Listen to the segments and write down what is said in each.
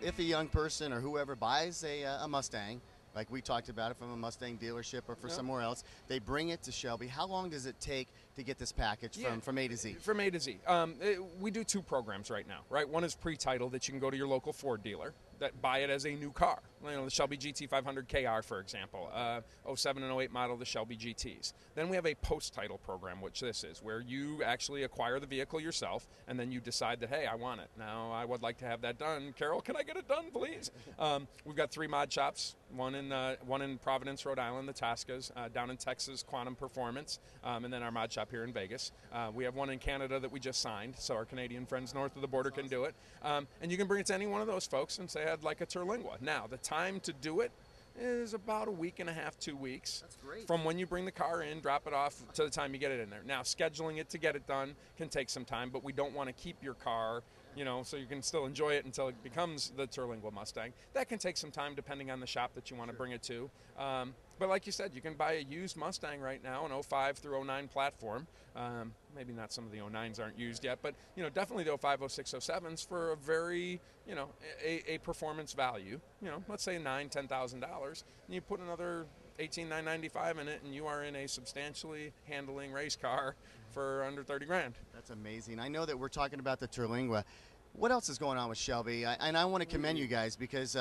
if a young person or whoever buys a Mustang, like we talked about it from a Mustang dealership or for somewhere else, they bring it to Shelby. How long does it take to get this package from A to Z? From A to Z. We do 2 programs right now, right? One is pre-title that you can go to your local Ford dealer that buy it as a new car. You know, the Shelby GT500 KR, for example, 07 and 08 model, the Shelby GTs. Then we have a post-title program, which this is, where you actually acquire the vehicle yourself, and then you decide that, hey, I want it. Now, I would like to have that done. Carol, can I get it done, please? We've got 3 mod shops, one in Providence, Rhode Island, the Tascas, down in Texas, Quantum Performance, and then our mod shop here in Vegas. We have one in Canada that we just signed, so our Canadian friends north of the border can do it. And you can bring it to any one of those folks and say, I'd like a Terlingua. Now, the time to do it is about a week and a half, 2 weeks. That's great. From when you bring the car in, drop it off, to the time you get it in there. Now, scheduling it to get it done can take some time, but we don't want to keep your car, you know, so you can still enjoy it until it becomes the Terlingua Mustang. That can take some time depending on the shop that you want to bring it to. But like you said, you can buy a used Mustang right now, an 05 through 09 platform. Maybe not some of the 09s aren't used yet, but, you know, definitely the 05, 06, 07s for a very, you know, a performance value. You know, let's say $9,000, $10,000, and you put another $18,995 in it, and you are in a substantially handling race car for under 30 grand. That's amazing. I know that we're talking about the Terlingua. What else is going on with Shelby? I want to commend you guys because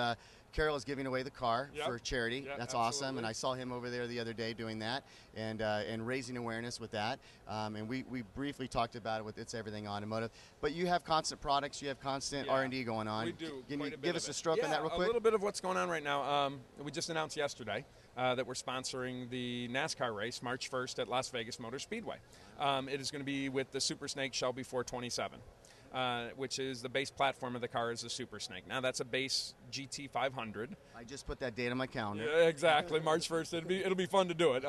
Carol is giving away the car for charity. That's absolutely awesome, and I saw him over there the other day doing that and raising awareness with that. And we briefly talked about it with It's Everything Automotive. But you have constant products, you have constant R&D going on. We do. Can you give us a stroke on that real quick? A little bit of what's going on right now. We just announced yesterday that we're sponsoring the NASCAR race March 1st at Las Vegas Motor Speedway. It is going to be with the Super Snake Shelby 427. Which is the base platform of the car is a Super Snake. Now that's a base GT500. I just put that date on my calendar. Yeah, exactly, March 1st. It'll be fun to do it.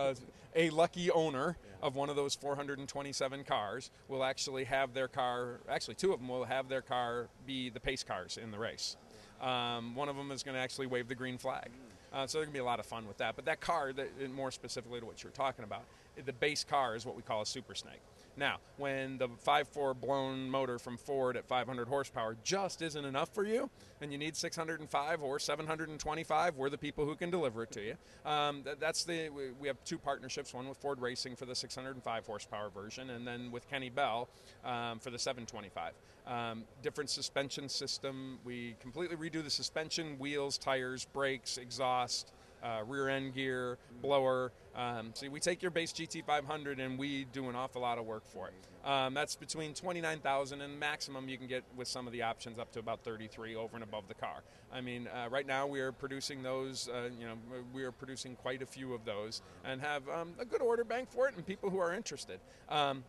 A lucky owner of one of those 427 cars will actually have their car, actually 2 of them will have their car be the pace cars in the race. One of them is going to actually wave the green flag. So there can be a lot of fun with that. But that car, more specifically to what you're talking about, the base car is what we call a Super Snake. Now, when the 5.4 blown motor from Ford at 500 horsepower just isn't enough for you, and you need 605 or 725, we're the people who can deliver it to you. We have 2 partnerships, one with Ford Racing for the 605 horsepower version, and then with Kenny Bell for the 725. Different suspension system. We completely redo the suspension, wheels, tires, brakes, exhaust, rear end gear, blower. So we take your base GT500 and we do an awful lot of work for it. That's between $29,000 and maximum you can get with some of the options up to about $33,000 over and above the car. I mean, right now we are producing those. We are producing quite a few of those and have a good order bank for it and people who are interested.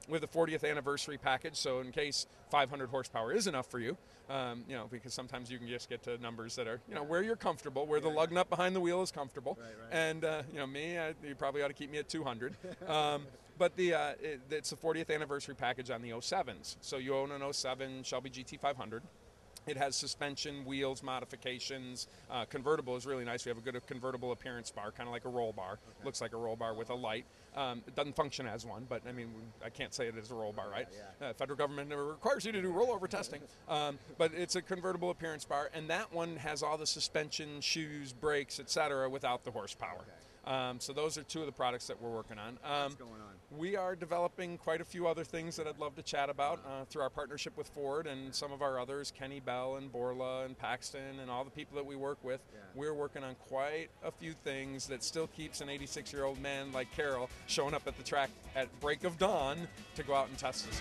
With the 40th anniversary package, so in case 500 horsepower is enough for you, because sometimes you can just get to numbers that are, where you're comfortable, where the lug nut behind the wheel is comfortable. Right. And, you probably ought to keep me at 200. But it's the 40th anniversary package on the 07s. So you own an 07 Shelby GT500. It has suspension, wheels, modifications. Convertible is really nice. We have a good convertible appearance bar, kind of like a roll bar. Okay. Looks like a roll bar with a light. It doesn't function as one, but I mean, I can't say it is a roll bar, right? Federal government never requires you to do rollover testing. But it's a convertible appearance bar, and that one has all the suspension, shoes, brakes, etc., without the horsepower. Okay. So those are 2 of the products that we're working on. What's going on? We are developing quite a few other things that I'd love to chat about through our partnership with Ford and some of our others, Kenny Bell and Borla and Paxton and all the people that we work with. Yeah. We're working on quite a few things that still keeps an 86-year-old man like Carol showing up at the track at break of dawn to go out and test this.